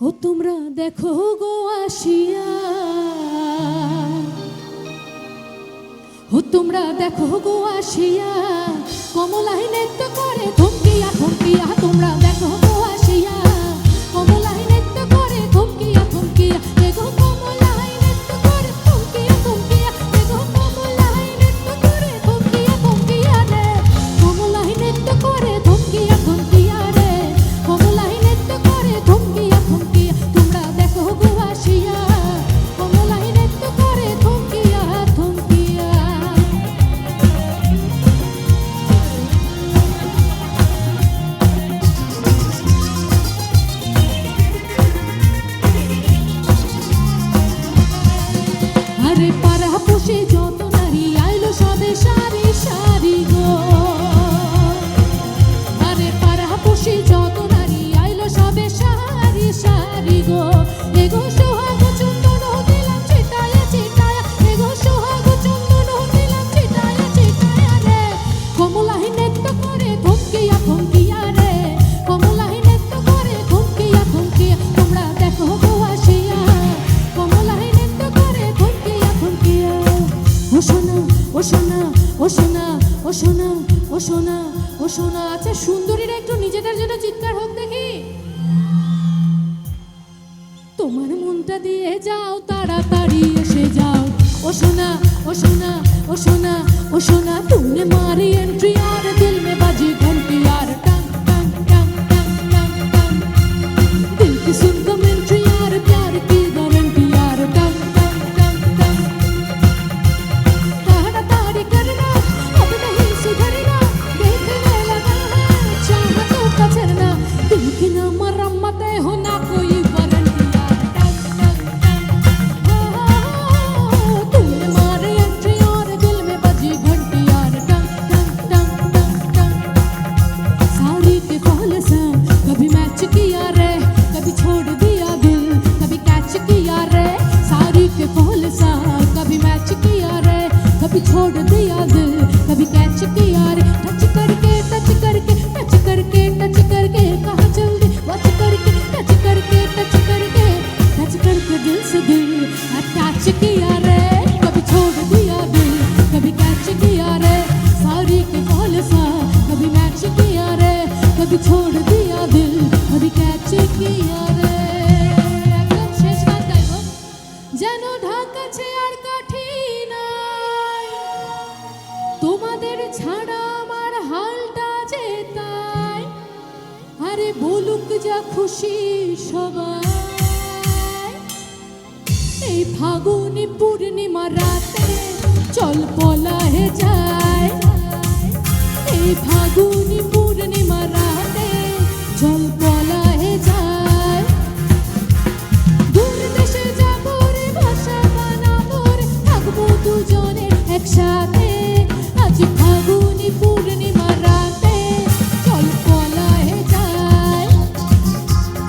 ও তোমরা দেখো গো আসিয়া, ও তোমরা দেখো গো আসিয়া, কমলায় নৃত্য করে থমকিয়া থমকিয়া। তোমরা দেখো গো আসিয়া, কমলায় নৃত্য করে থমকিয়া থমকিয়া। এগো কমলায় নৃত্য করে থমকিয়া থমকিয়া। এগো কমলায় নৃত্য করে থমকিয়া থমকিয়া রে। কমলায় নৃত্য করে থমকিয়া থমকিয়া রে। কমলায় নৃত্য করে থমকিয়া থমকিয়া। তোমরা দেখো গো আসিয়া, কমলায় নৃত্য করে থমকিয়া থমকিয়া। আরে পাড়া পুষে যত নারী আইলো সবে সারি সারি গো। আরে পাড়া পুষে যত নারী আইলো সবে সারি সারি গো। এগো সোহাগ চন্দন দিলাম ছিটায়া ছিটায়া। এগো সোহাগ চন্দন দিলাম ছিটায়া ছিটায়া রে। কমলায় নৃত্য করে থমকিয়া থমকিয়া রে। কমলায় নৃত্য করে থমকিয়া থমকিয়া। তোমরা দেখো গো আসিয়া, কমলায় নৃত্য করে থমকিয়া থমকিয়া। ও সোনা ও সোনা ও সোনা ও সোনা ও সোনা ও সোনা। আচ্ছা সুন্দরীরা একটু নিজেদের জন্য চিৎকার হোক দেখি। তোমার মনটা দিয়ে যাও, তাড়াতাড়ি এসে যাও। ও সোনা ও সোনা ও সোনা ও সোনা। तुमने मारी एंट्री और दिल में बाजी घंटी यार। टंग टंग टंग टंग टंग टंग। दिल की सुन कमेंट्री यार, प्यार की गारंटी यार। टंग टंग टंग टंग। ताड़ाताड़ी करना अब नहीं सुधरना। देखने लगा है चाहतों का झरना। दिल की ना मरम्मतें हो ना कोई वारंटी यार। टंग टंग टंग। तुमने मारी एंट्री और दिल में बाजी घंटी यार। टंग टंग टंग टंग टंग। साड़ी के फॉल सा कभी मैच किया रे, कभी छोड़ दिया दिल, कभी कैच किया रे। साड़ी के फॉल सा कभी मैच किया रे, कभी छोड़ दिया दिल, कभी कैच किया रे। टच करके टच करके टच करके टच करके कहाँ चल दे वच करके टच करके टच करके टच करके दिल से दिल अटैच किया रे। कभी छोड़ दिया दिल, कभी कैच किया रे। साड़ी के फॉल सा कभी मैच किया रे, कभी छोड़ दिया दिल, कभी कैच किया रे। একদম শেষ গান গাইব। যেন ঢাকাছে আর কাঠি নাই, তোমাদের ছাড়া আমার হালটা যে তাই। আরে বলুক যা খুশি সবাই, এই ফাগুনি পূর্ণিমা রাতে চল পলাহে যায়। এই ফাগুনি পূর্ণিমা রাতে চল পলাহে যায়। দূর দেশে যাবো রে, ভাষা বানাবো রে, থাকবো দুজনে একসাথে। আজ ফাগুনি পূর্ণিমা রাতে চল পলাহে যায়।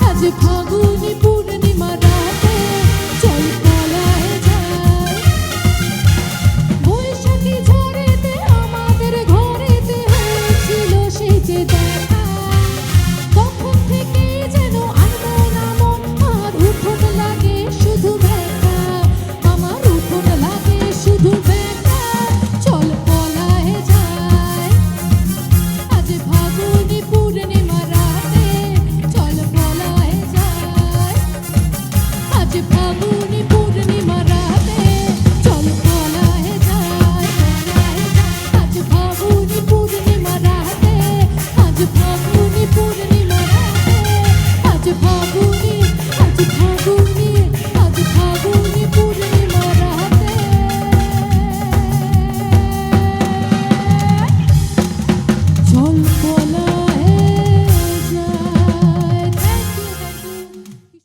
আজ ফাগুনি পূর্ণিমা